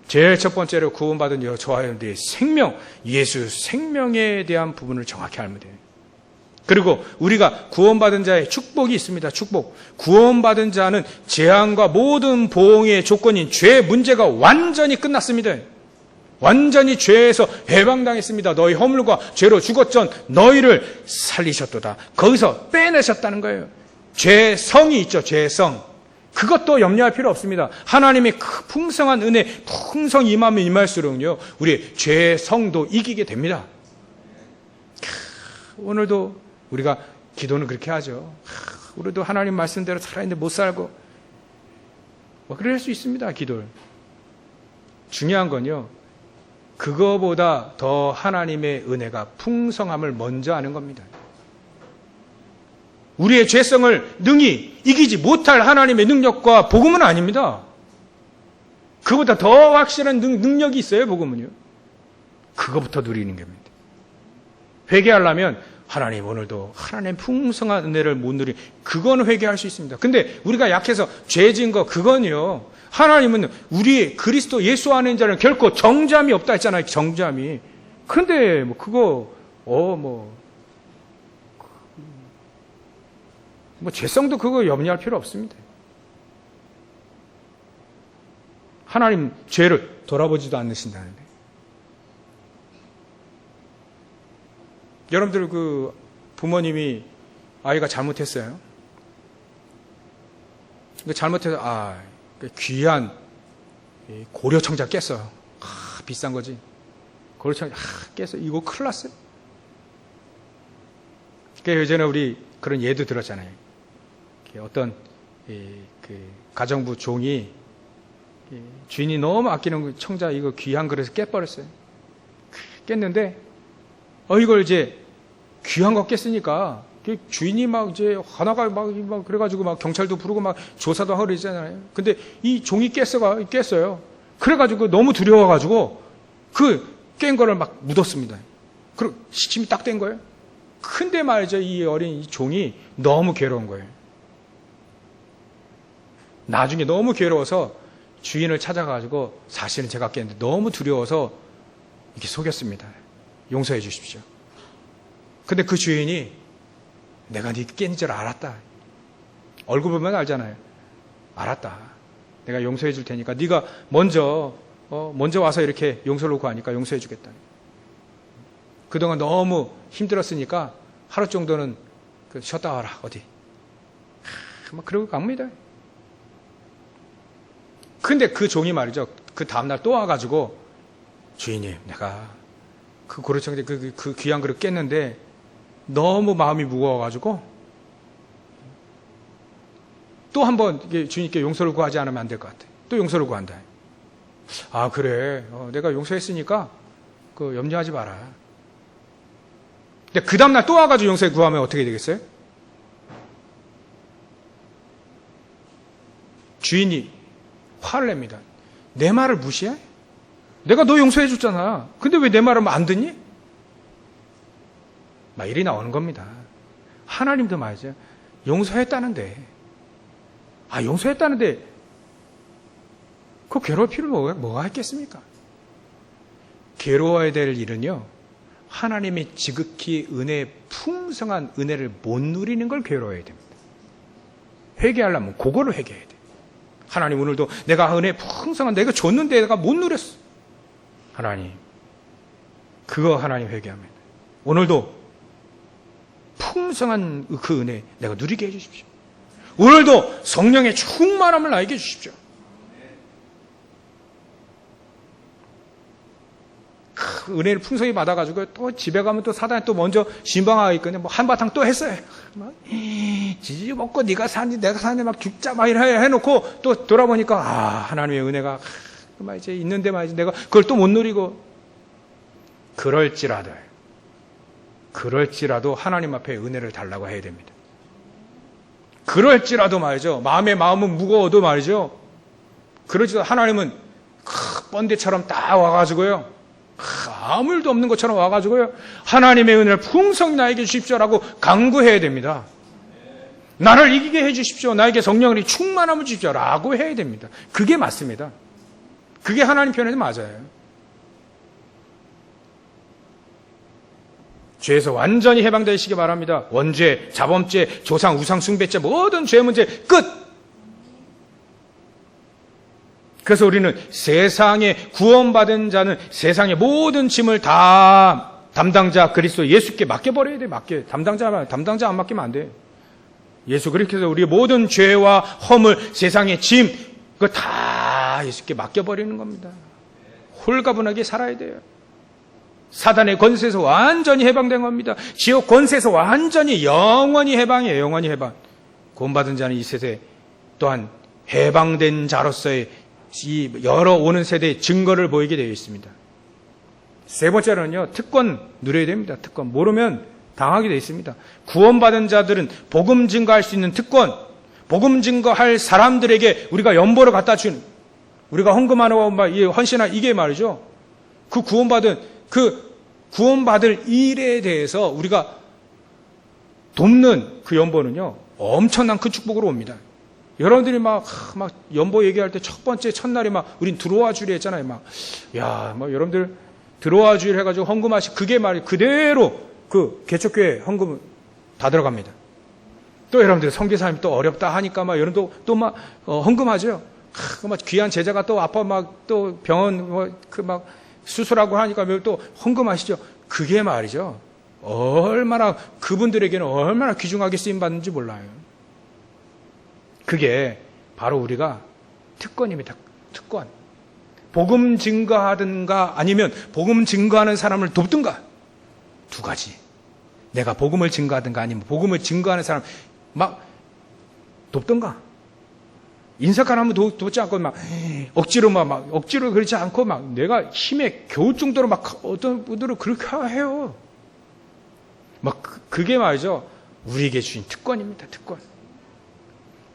제일 첫 번째로 구원받은 저하여들의 생명, 예수 생명에 대한 부분을 정확히 알면 돼요. 그리고 우리가 구원받은 자의 축복이 있습니다. 축복. 구원받은 자는 재앙과 모든 보응의 조건인 죄 문제가 완전히 끝났습니다. 완전히 죄에서 해방당했습니다. 너희 허물과 죄로 죽었전 너희를 살리셨도다. 거기서 빼내셨다는 거예요. 죄성이 있죠. 죄성. 그것도 염려할 필요 없습니다. 하나님의 풍성한 은혜, 풍성 임하면 임할수록요, 우리의 죄성도 이기게 됩니다. 오늘도 우리가 기도는 그렇게 하죠. 우리도 하나님 말씀대로 살아있는데 못 살고 뭐 그럴 수 있습니다. 기도를. 중요한 건요, 그거보다 더 하나님의 은혜가 풍성함을 먼저 아는 겁니다. 우리의 죄성을 능히 이기지 못할 하나님의 능력과 복음은 아닙니다. 그보다 더 확실한 능력이 있어요. 복음은요. 그거부터 누리는 겁니다. 회개하려면 하나님 오늘도 하나님 풍성한 은혜를 못 누리, 그건 회개할 수 있습니다. 근데 우리가 약해서 죄 지은 거 그건요, 하나님은 우리 그리스도 예수 안에 있는 자는 결코 정죄함이 없다 했잖아요. 정죄함이. 근데 뭐 그거 죄성도 그거 염려할 필요 없습니다. 하나님 죄를 돌아보지도 않으신다는데. 여러분들 그 부모님이 아이가 잘못했어요. 잘못해서 귀한 고려청자 깼어요. 비싼 거지. 고려청자 깼어. 이거 큰일 났어요. 그러니까 예전에 우리 그런 예도 들었잖아요. 어떤 그 가정부 종이 주인이 너무 아끼는 청자 이거 귀한 그릇을 깨버렸어요. 깼는데 이걸 이제 귀한 거 깼으니까 주인이 막 이제 하나가 막 그래가지고 막 경찰도 부르고 막 조사도 하고 그러잖아요. 근데 이 종이 깼어요. 그래가지고 너무 두려워가지고 그 깬 거를 막 묻었습니다. 그리고 시침이 딱 된 거예요. 근데 말이죠, 이 어린 이 종이 너무 괴로운 거예요. 나중에 너무 괴로워서 주인을 찾아가지고 사실은 제가 깼는데 너무 두려워서 이렇게 속였습니다. 용서해 주십시오. 근데 그 주인이 내가 네 깬 줄 알았다. 얼굴 보면 알잖아요. 알았다. 내가 용서해 줄 테니까 네가 먼저 와서 이렇게 용서를 구하니까 용서해 주겠다. 그동안 너무 힘들었으니까 하루 정도는 쉬었다 와라 어디. 막 그러고 갑니다. 근데 그 종이 말이죠. 그 다음날 또 와가지고 주인님, 내가 그 고려청에 그 귀한 그릇 깼는데 너무 마음이 무거워가지고 또 한번 주님께 용서를 구하지 않으면 안 될 것 같아. 또 용서를 구한다. 아, 그래. 내가 용서했으니까 염려하지 마라. 근데 그 다음날 또 와가지고 용서 구하면 어떻게 되겠어요? 주인이 화를 냅니다. 내 말을 무시해? 내가 너 용서해 줬잖아. 근데 왜 내 말을 안 듣니? 막 일이 나오는 겁니다. 하나님도 말이죠. 용서했다는데. 용서했다는데 그 괴로울 필요는 뭐가 있겠습니까? 괴로워야 될 일은요. 하나님의 지극히 풍성한 은혜를 못 누리는 걸 괴로워야 됩니다. 회개하려면 그거를 회개해야 돼요. 하나님, 오늘도 내가 은혜 풍성한 내가 줬는데 내가 못 누렸어. 하나님, 그거 하나님 회개합니다. 오늘도 풍성한 그 은혜 내가 누리게 해주십시오. 오늘도 성령의 충만함을 나에게 주십시오. 은혜를 풍성히 받아가지고 또 집에 가면 또 사단이 또 먼저 신방하고 있거든요. 뭐 한바탕 또 했어요. 막 지지 먹고 네가 사니 내가 사니 막 죽자 막 이래 해놓고 또 돌아보니까 하나님의 은혜가 이제 있는데 말이지 내가 그걸 또 못 누리고 그럴지라도 하나님 앞에 은혜를 달라고 해야 됩니다. 그럴지라도 말이죠. 마음은 무거워도 말이죠. 그럴지라도 하나님은 번데처럼 딱 와가지고요. 아무 일도 없는 것처럼 와가지고요. 하나님의 은혜를 풍성히 나에게 주십시오라고 강구해야 됩니다. 나를 이기게 해주십시오. 나에게 성령의 충만함을 주십시오라고 해야 됩니다. 그게 맞습니다. 그게 하나님 편에서 맞아요. 죄에서 완전히 해방되시기 바랍니다. 원죄, 자범죄, 조상, 우상, 숭배죄 모든 죄 문제 끝! 그래서 우리는 세상에 구원받은 자는 세상의 모든 짐을 다 담당자 그리스도 예수께 맡겨버려야 돼. 담당자 안 맡기면 안 돼. 예수 그렇게 해서 우리의 모든 죄와 허물, 세상의 짐 그거 다 예수께 맡겨버리는 겁니다. 홀가분하게 살아야 돼요. 사단의 권세에서 완전히 해방된 겁니다. 지옥 권세에서 완전히 영원히 해방이에요. 영원히 해방. 구원받은 자는 이 세대 또한 해방된 자로서의 이 여러 오는 세대의 증거를 보이게 되어 있습니다. 세 번째로는요, 특권 누려야 됩니다. 특권. 모르면 당하게 되어 있습니다. 구원받은 자들은 복음 증거할 수 있는 특권, 복음 증거할 사람들에게 우리가 연보를 갖다 주는, 우리가 헌금하고 헌신한 이게 말이죠. 그 구원받을 일에 대해서 우리가 돕는 그 연보는요, 엄청난 그 축복으로 옵니다. 여러분들이 막 연보 얘기할 때 첫날에 우린 들어와 주리 했잖아요. 여러분들 들어와 주리 해가지고 헌금하시, 그게 그대로 그 개척교회 헌금 다 들어갑니다. 또 여러분들 선교사님 또 어렵다 하니까 여러분도 또 헌금하죠. 귀한 제자가 또 아파 또 병원 수술하고 하니까 또 헌금하시죠. 그게 말이죠. 얼마나 그분들에게는 얼마나 귀중하게 쓰임 받는지 몰라요. 그게 바로 우리가 특권입니다. 특권. 복음 증거하든가 아니면 복음 증거하는 사람을 돕든가. 두 가지. 내가 복음을 증거하든가 아니면 복음을 증거하는 사람 돕든가. 인사관 하면 돕지 않고 억지로 그렇지 않고 내가 힘에 겨울 정도로 어떤 분들은 그렇게 해요. 그게 말이죠. 우리에게 주신 특권입니다. 특권.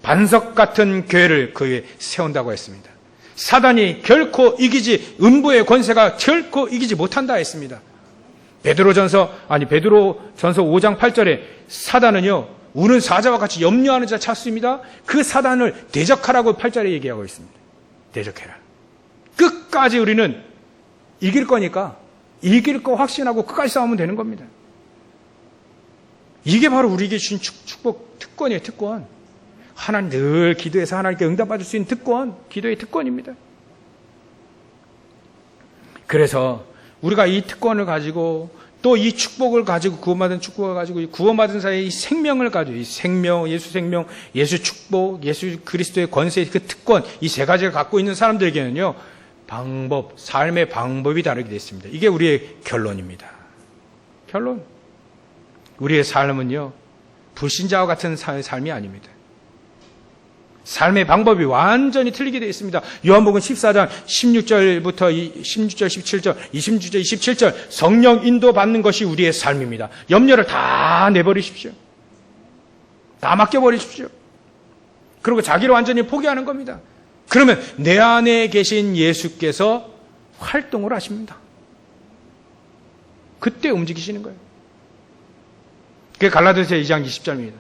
반석 같은 교회를 그에 세운다고 했습니다. 사단이 결코 이기지, 음부의 권세가 결코 이기지 못한다 했습니다. 베드로전서 5장 8절에 사단은요, 우는 사자와 같이 염려하는 자 찾습니다. 그 사단을 대적하라고 8절에 얘기하고 있습니다. 대적해라. 끝까지 우리는 이길 거니까 이길 거 확신하고 끝까지 싸우면 되는 겁니다. 이게 바로 우리에게 주신 축복 특권이에요. 특권. 하나님 늘 기도해서 하나님께 응답받을 수 있는 특권, 기도의 특권입니다. 그래서 우리가 이 특권을 가지고 또 이 축복을 가지고 구원받은 축복을 가지고 구원받은 사이에 이 생명을 가지고 이 생명, 예수 생명, 예수 축복, 예수 그리스도의 권세 그 특권 이 세 가지를 갖고 있는 사람들에게는요 방법, 삶의 방법이 다르게 되어 있습니다. 이게 우리의 결론입니다. 결론. 우리의 삶은요 불신자와 같은 삶이 아닙니다. 삶의 방법이 완전히 틀리게 되어 있습니다. 요한복음 14장 16절부터 16절, 17절, 26절, 27절 성령 인도받는 것이 우리의 삶입니다. 염려를 다 내버리십시오. 다 맡겨버리십시오. 그리고 자기를 완전히 포기하는 겁니다. 그러면 내 안에 계신 예수께서 활동을 하십니다. 그때 움직이시는 거예요. 그게 갈라디아서 2장 20절입니다.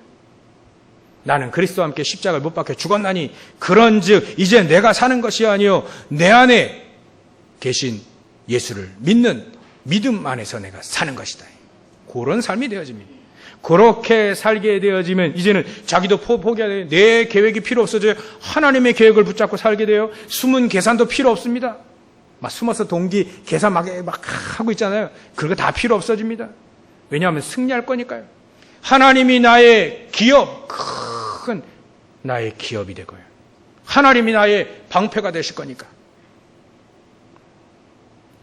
나는 그리스도와 함께 십자가를 못 박혀 죽었나니 그런즉 이제 내가 사는 것이 아니요 내 안에 계신 예수를 믿는 믿음 안에서 내가 사는 것이다. 그런 삶이 되어집니다. 그렇게 살게 되어지면 이제는 자기도 포기해야 돼요. 내 계획이 필요 없어져요. 하나님의 계획을 붙잡고 살게 돼요. 숨은 계산도 필요 없습니다. 막 숨어서 동기 계산 막 하고 있잖아요. 그거 다 필요 없어집니다. 왜냐하면 승리할 거니까요. 하나님이 나의 기업, 큰 나의 기업이 되고요. 하나님이 나의 방패가 되실 거니까.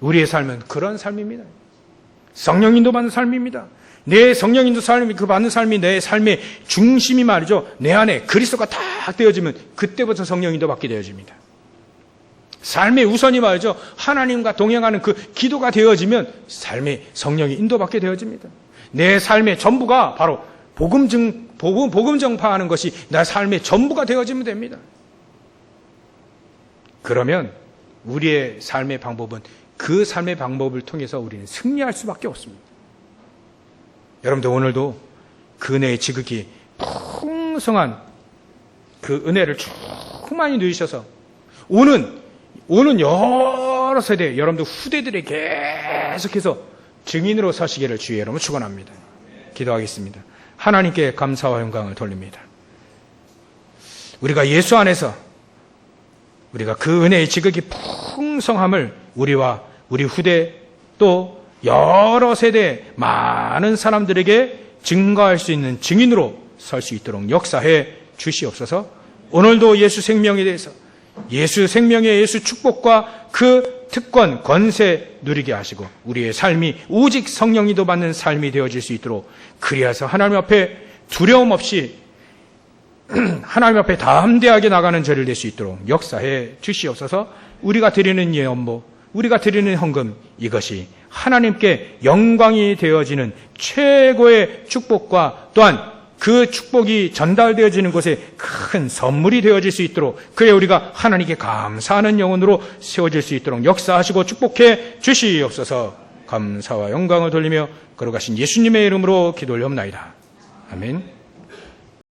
우리의 삶은 그런 삶입니다. 성령 인도받는 삶입니다. 내 성령 인도 삶이 그 받는 삶이 내 삶의 중심이 말이죠. 내 안에 그리스도가 딱 되어지면 그때부터 성령 인도받게 되어집니다. 삶의 우선이 말이죠. 하나님과 동행하는 그 기도가 되어지면 삶의 성령이 인도받게 되어집니다. 내 삶의 전부가 바로 복음 전파하는 것이 내 삶의 전부가 되어지면 됩니다. 그러면 우리의 삶의 방법은 그 삶의 방법을 통해서 우리는 승리할 수밖에 없습니다. 여러분들 오늘도 그 은혜의 지극히 풍성한 그 은혜를 충만히 누리셔서 오는 여러 세대 여러분들 후대들에 계속해서 증인으로 서시기를 주의 이름으로 축원합니다. 기도하겠습니다. 하나님께 감사와 영광을 돌립니다. 우리가 예수 안에서 우리가 그 은혜의 지극히 풍성함을 우리와 우리 후대 또 여러 세대 많은 사람들에게 증거할 수 있는 증인으로 설 수 있도록 역사해 주시옵소서. 오늘도 예수 생명에 대해서 예수 생명의 예수 축복과 그 특권, 권세 누리게 하시고 우리의 삶이 오직 성령이도 받는 삶이 되어질 수 있도록 그리하여 하나님 앞에 두려움 없이 하나님 앞에 담대하게 나가는 저를 낼 수 있도록 역사해 주시옵소서. 우리가 드리는 예언모, 우리가 드리는 헌금 이것이 하나님께 영광이 되어지는 최고의 축복과 또한 그 축복이 전달되어지는 곳에 큰 선물이 되어질 수 있도록 그에 우리가 하나님께 감사하는 영혼으로 세워질 수 있도록 역사하시고 축복해 주시옵소서. 감사와 영광을 돌리며 걸어가신 예수님의 이름으로 기도 올려옵나이다. 아멘.